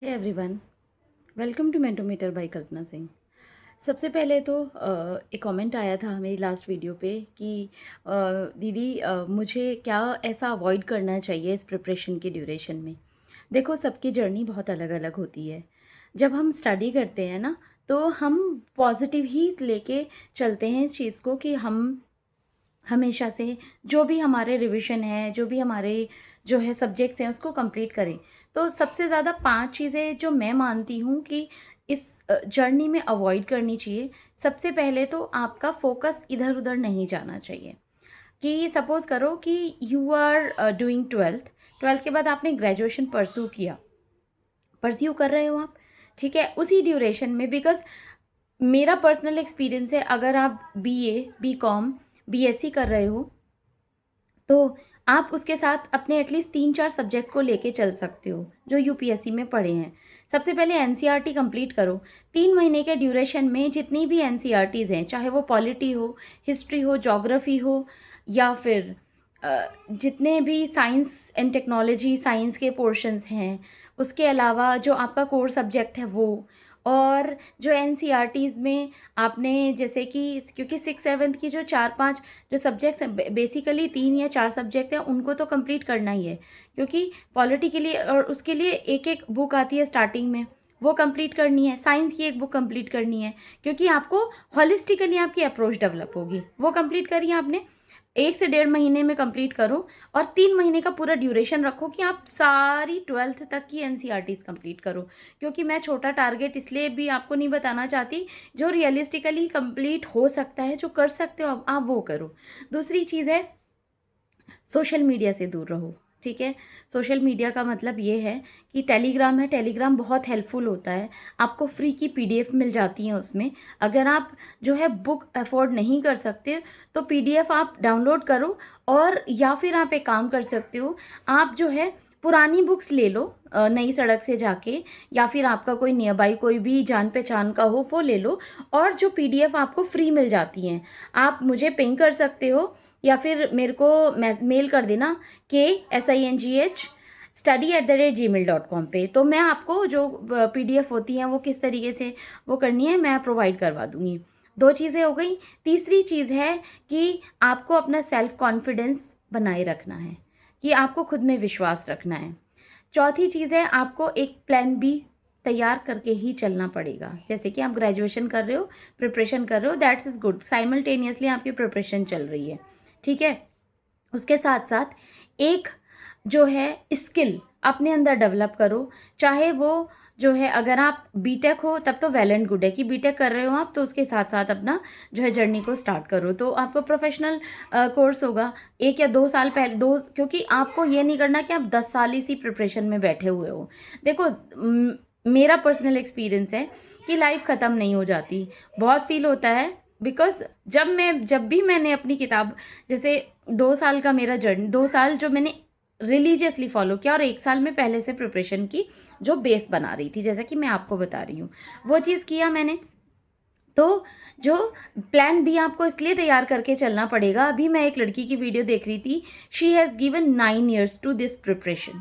Hey everyone, welcome to Mentimeter by Kalpana Singh. सबसे पहले तो एक कमेंट आया था मेरी लास्ट वीडियो पे कि दीदी मुझे क्या ऐसा अवॉइड करना चाहिए इस प्रिपरेशन की ड्यूरेशन में। देखो, सबकी जर्नी बहुत अलग अलग होती है। जब हम स्टडी करते हैं ना, तो हम पॉजिटिव ही लेके चलते हैं इस चीज़ को कि हम हमेशा से जो भी हमारे रिवीजन है, जो भी हमारे जो है सब्जेक्ट्स हैं, उसको कंप्लीट करें। तो सबसे ज़्यादा 5 चीज़ें जो मैं मानती हूँ कि इस जर्नी में अवॉइड करनी चाहिए। सबसे पहले तो आपका फ़ोकस इधर-उधर नहीं जाना चाहिए। कि सपोज़ करो कि you are doing 12th, 12th के बाद आपने ग्रेजुएशन परस्यू कर रहे हो आप, ठीक है? उसी ड्यूरेशन में, बिकॉज़ मेरा पर्सनल एक्सपीरियंस है, अगर आप बीए, बीकॉम, बीएससी कर रहे हो, तो आप उसके साथ अपने एटलीस्ट 3-4 सब्जेक्ट को लेके चल सकते हो, जो यूपीएससी में पढ़े हैं। सबसे पहले एनसीईआरटी कंप्लीट करो। 3 महीने के ड्यूरेशन में जितनी भी एनसीईआरटीज़ हैं, चाहे वो पॉलिटी हो, हिस्ट्री हो, ज्योग्राफी हो, या फिर जितने भी साइंस एंड टेक्नोलॉजी साइंस के पोर्शंस हैं, उसके अलावा जो आपका कोर सब्जेक्ट है वो, और जो एनसीईआरटीज़ में आपने जैसे कि, क्योंकि 6-7 की जो 4-5 जो सब्जेक्ट्स हैं, बेसिकली 3 या 4 सब्जेक्ट हैं, उनको तो कंप्लीट करना ही है, क्योंकि पॉलिटी के लिए और उसके लिए एक-एक बुक आती है स्टार्टिंग में, वो कंप्लीट करनी है। साइंस की एक बुक कंप्लीट करनी है, क्योंकि आपको हॉलिस्टिकली आपकी अप्रोच डेवलप होगी। वो कंप्लीट करिए आपने, 1 से 1.5 महीने में कंप्लीट करो, और 3 महीने का पूरा ड्यूरेशन रखो कि आप सारी 12th तक की एनसीईआरटीज़ कंप्लीट करो। क्योंकि मैं छोटा टारगेट इसलिए भी आपको नहीं बताना चाहती, जो रियलिस्टिकली कंप्लीट हो सकता है, जो कर सकते हो आप वो करो। दूसरी चीज़ है, सोशल मीडिया से दूर रहो, ठीक है? सोशल मीडिया का मतलब ये है कि टेलीग्राम है, टेलीग्राम बहुत हेल्पफुल होता है। आपको फ्री की पीडीएफ मिल जाती हैं उसमें। अगर आप जो है बुक अफोर्ड नहीं कर सकते, तो पीडीएफ आप डाउनलोड करो, और या फिर आप एक काम कर सकते हो, आप जो है पुरानी बुक्स ले लो, नई सड़क से जाके, या फिर आपका कोई नियर बाई कोई भी जान पहचान का हो, वो ले लो, और जो पीडीएफ आपको फ्री मिल जाती हैं, आप मुझे पिंग कर सकते हो, या फिर मेरे को मेल कर देना KSINGH@study@gmail.com पे। तो मैं आपको जो पीडीएफ होती हैं वो किस तरीके से वो करनी है, मैं प्रोवाइड करवा दूँगी। 2 चीज़ें हो गई। तीसरी चीज़ है कि आपको अपना सेल्फ कॉन्फिडेंस बनाए रखना है, कि आपको खुद में विश्वास रखना है। चौथी चीज़ है, आपको एक प्लान बी तैयार करके ही चलना पड़ेगा। जैसे कि आप ग्रेजुएशन कर रहे हो, प्रिपरेशन कर रहे हो, दैट्स इज़ गुड। साइमल्टेनियसली आपकी प्रिपरेशन चल रही है, ठीक है? उसके साथ साथ एक जो है स्किल अपने अंदर डेवलप करो। चाहे वो जो है, अगर आप बीटेक हो तब तो वेल एंड गुड है कि बीटेक कर रहे हो आप, तो उसके साथ साथ अपना जो है जर्नी को स्टार्ट करो। तो आपको प्रोफेशनल कोर्स होगा 1 या 2 साल पहले, 2, क्योंकि आपको ये नहीं करना कि आप 10 साल इसी प्रिपरेशन में बैठे हुए हो। देखो, मेरा पर्सनल एक्सपीरियंस है कि लाइफ ख़त्म नहीं हो जाती। बहुत फील होता है, बिकॉज़ जब भी मैंने अपनी किताब, जैसे 2 साल का मेरा जर्नी, 2 साल जो मैंने रिलीजियसली फॉलो किया, और 1 साल में पहले से प्रिपरेशन की, जो बेस बना रही थी, जैसा कि मैं आपको बता रही हूँ, वो चीज़ किया मैंने। तो जो प्लान बी आपको इसलिए तैयार करके चलना पड़ेगा। अभी मैं एक लड़की की वीडियो देख रही थी, she has given 9 years to this preparation.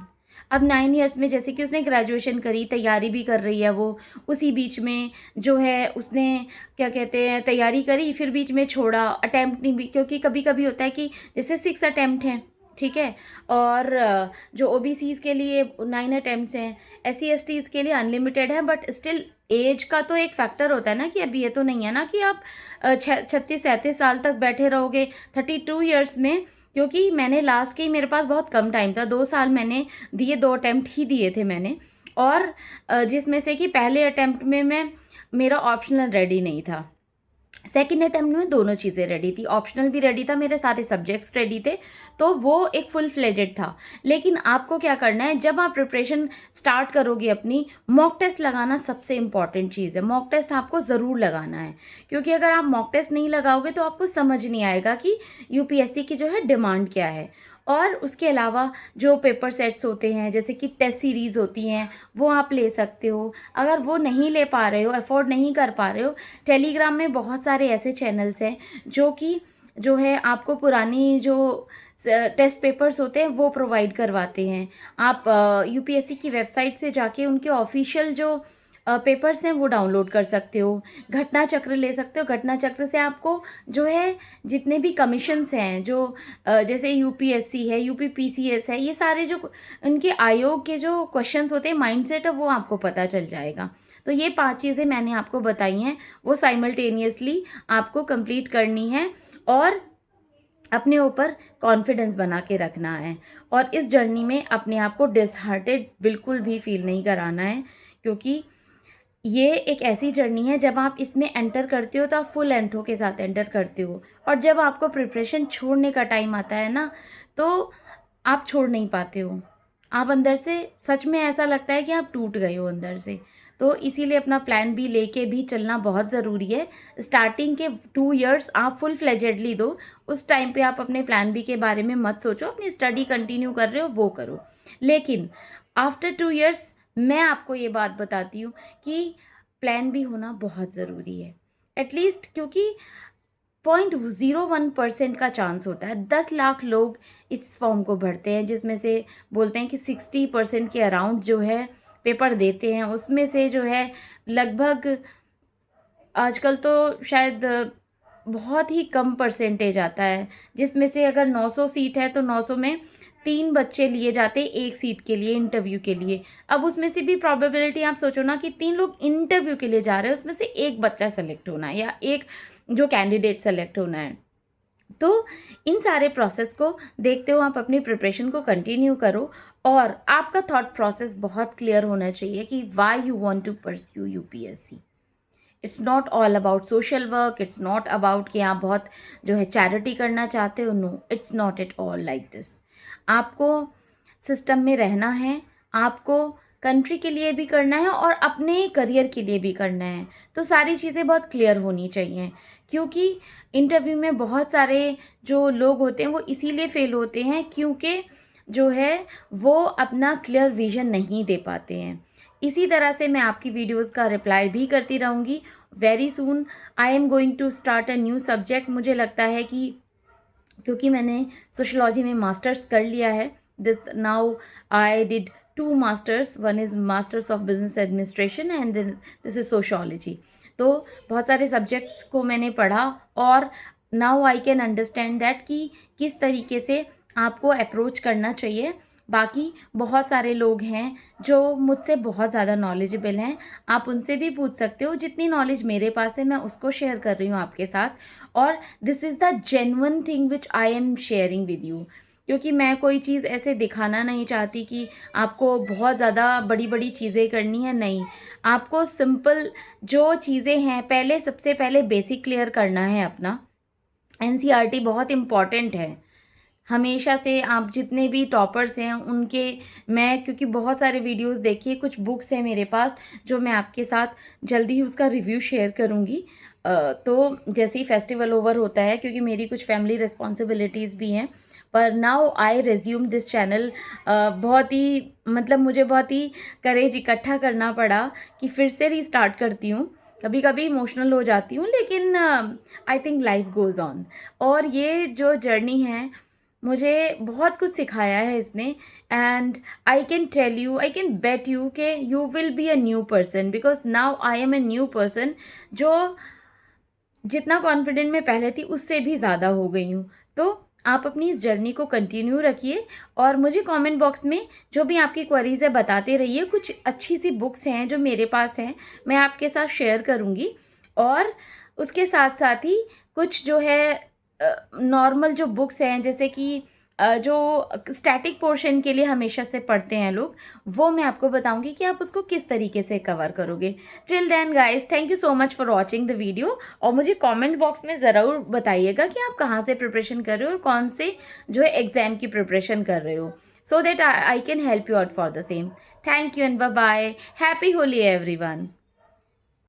अब 9 ईयर्स में, जैसे कि उसने ग्रेजुएशन करी, तैयारी भी कर रही है वो, उसी बीच में जो है उसने क्या कहते हैं तैयारी करी, फिर बीच में छोड़ा, अटेम्प्ट नहीं भी, क्योंकि कभी कभी होता है कि जैसे 6 अटेम्प्ट हैं, ठीक है, और जो ओबीसीज के लिए 9 अटेम्प्ट्स हैं, एससी एसटीज के लिए अनलिमिटेड है, बट स्टिल एज का तो एक फैक्टर होता है ना, कि अभी ये तो नहीं है ना कि आप 36-37 साल तक बैठे रहोगे 32 ईयर्स में। क्योंकि मैंने लास्ट के ही, मेरे पास बहुत कम टाइम था, 2 साल मैंने दिए, 2 अटेम्प्ट ही दिए थे मैंने, और जिसमें से कि पहले अटेम्प्ट में मेरा ऑप्शनल रेडी नहीं था, सेकेंड अटेम्प्ट में दोनों चीज़ें रेडी थी, ऑप्शनल भी रेडी था, मेरे सारे सब्जेक्ट्स रेडी थे, तो वो एक फुल फ्लेजेड था। लेकिन आपको क्या करना है, जब आप प्रिपरेशन स्टार्ट करोगे अपनी, मॉक टेस्ट लगाना सबसे इंपॉर्टेंट चीज़ है। मॉक टेस्ट आपको ज़रूर लगाना है, क्योंकि अगर आप मॉक टेस्ट नहीं लगाओगे तो आपको समझ नहीं आएगा कि यूपीएससी की जो है डिमांड क्या है। और उसके अलावा जो पेपर सेट्स होते हैं, जैसे कि टेस्ट सीरीज़ होती हैं, वो आप ले सकते हो। अगर वो नहीं ले पा रहे हो, अफोर्ड नहीं कर पा रहे हो, टेलीग्राम में बहुत सारे ऐसे चैनल्स हैं जो कि जो है आपको पुरानी जो टेस्ट पेपर्स होते हैं वो प्रोवाइड करवाते हैं। आप यूपीएससी की वेबसाइट से जाके उनके ऑफिशियल जो पेपर्स हैं वो डाउनलोड कर सकते हो। घटना चक्र ले सकते हो। घटना चक्र से आपको जो है जितने भी कमीशंस हैं जो जैसे यूपीएससी है, यूपीपीसीएस है, ये सारे जो उनके आयोग के जो क्वेश्चंस होते हैं, माइंडसेट है, वो आपको पता चल जाएगा। तो ये 5 चीज़ें मैंने आपको बताई हैं, वो साइमल्टेनियसली आपको कंप्लीट करनी है और अपने ऊपर कॉन्फिडेंस बना के रखना है। और इस जर्नी में अपने आप को डिसहार्टेड बिल्कुल भी फील नहीं कराना है, क्योंकि ये एक ऐसी जर्नी है जब आप इसमें एंटर करते हो तो आप फुल एंथो के साथ एंटर करते हो, और जब आपको प्रिपरेशन छोड़ने का टाइम आता है ना, तो आप छोड़ नहीं पाते हो। आप अंदर से सच में ऐसा लगता है कि आप टूट गए हो अंदर से। तो इसीलिए अपना प्लान बी लेके भी चलना बहुत ज़रूरी है। स्टार्टिंग के 2 इयर्स आप फुल फ्लेजेडली दो। उस टाइम पे आप अपने प्लान बी के बारे में मत सोचो, अपनी स्टडी कंटिन्यू कर रहे हो वो करो। लेकिन आफ्टर 2 इयर्स मैं आपको ये बात बताती हूँ कि प्लान बी होना बहुत ज़रूरी है, एटलीस्ट, क्योंकि 0.01% का चांस होता है। 10 लाख लोग इस फॉर्म को भरते हैं, जिसमें से बोलते हैं कि 60% के अराउंड जो है पेपर देते हैं। उसमें से जो है लगभग आजकल तो शायद बहुत ही कम परसेंटेज आता है, जिसमें से अगर 900 सीट है तो 900 में 3 बच्चे लिए जाते हैं एक सीट के लिए, इंटरव्यू के लिए। अब उसमें से भी प्रोबेबिलिटी आप सोचो ना कि 3 लोग इंटरव्यू के लिए जा रहे हैं, उसमें से एक बच्चा सेलेक्ट होना है या एक जो कैंडिडेट सेलेक्ट होना है। तो इन सारे प्रोसेस को देखते हो आप अपनी प्रिपरेशन को कंटिन्यू करो, और आपका थॉट प्रोसेस बहुत क्लियर होना चाहिए कि why you want to pursue UPSC. It's not all about social work, it's not about कि आप बहुत जो है चैरिटी करना चाहते हो। No, it's not at all like this. आपको सिस्टम में रहना है, आपको कंट्री के लिए भी करना है और अपने करियर के लिए भी करना है। तो सारी चीज़ें बहुत क्लियर होनी चाहिए, क्योंकि इंटरव्यू में बहुत सारे जो लोग होते हैं वो इसीलिए फेल होते हैं क्योंकि जो है वो अपना क्लियर विजन नहीं दे पाते हैं। इसी तरह से मैं आपकी वीडियोस का रिप्लाई भी करती रहूँगी। Very soon I am going to start a new subject. मुझे लगता है कि क्योंकि मैंने सोशोलॉजी में मास्टर्स कर लिया है, this now I did 2 masters, one is masters of business administration and this is sociology. तो बहुत सारे सब्जेक्ट्स को मैंने पढ़ा और now I can understand that कि किस तरीके से आपको अप्रोच करना चाहिए। बाकी बहुत सारे लोग हैं जो मुझसे बहुत ज़्यादा नॉलेजेबल हैं, आप उनसे भी पूछ सकते हो। जितनी नॉलेज मेरे पास है मैं उसको शेयर कर रही हूँ आपके साथ, और this is the genuine thing which I am sharing with you. क्योंकि मैं कोई चीज़ ऐसे दिखाना नहीं चाहती कि आपको बहुत ज़्यादा बड़ी बड़ी चीज़ें करनी है, नहीं। आपको सिंपल जो चीज़ें हैं, पहले सबसे पहले बेसिक क्लियर करना है अपना। एनसीईआरटी बहुत इम्पॉर्टेंट है। हमेशा से आप जितने भी टॉपर्स हैं उनके, मैं क्योंकि बहुत सारे वीडियोस देखिए, कुछ बुक्स हैं मेरे पास जो मैं आपके साथ जल्दी ही उसका रिव्यू शेयर करूँगी। तो जैसे ही फेस्टिवल ओवर होता है, क्योंकि मेरी कुछ फैमिली रिस्पॉन्सिबिलिटीज़ भी हैं, पर now I resume this channel. बहुत ही मतलब मुझे बहुत ही करेज इकट्ठा करना पड़ा कि फिर से रीस्टार्ट करती हूँ। कभी कभी इमोशनल हो जाती हूँ, लेकिन I think life goes on. और ये जो जर्नी है मुझे बहुत कुछ सिखाया है इसने, and I can tell you, I can bet you के you will be a new person, because now I am a new person, जो जितना कॉन्फिडेंट मैं पहले थी उससे भी ज़्यादा हो गई हूँ। तो आप अपनी इस जर्नी को कंटिन्यू रखिए, और मुझे कमेंट बॉक्स में जो भी आपकी क्वेरीज है बताते रहिए। कुछ अच्छी सी बुक्स हैं जो मेरे पास हैं, मैं आपके साथ शेयर करूँगी, और उसके साथ साथ ही कुछ जो है नॉर्मल जो बुक्स हैं, जैसे कि जो स्टैटिक पोर्शन के लिए हमेशा से पढ़ते हैं लोग, वो मैं आपको बताऊंगी कि आप उसको किस तरीके से कवर करोगे। Till then guys, thank you so much for watching the video, और मुझे कमेंट बॉक्स में ज़रूर बताइएगा कि आप कहाँ से प्रिपरेशन कर रहे हो और कौन से जो है एग्ज़ाम की प्रिपरेशन कर रहे हो, so that I can help you out for the same. Thank you and bye bye. Happy Holi everyone.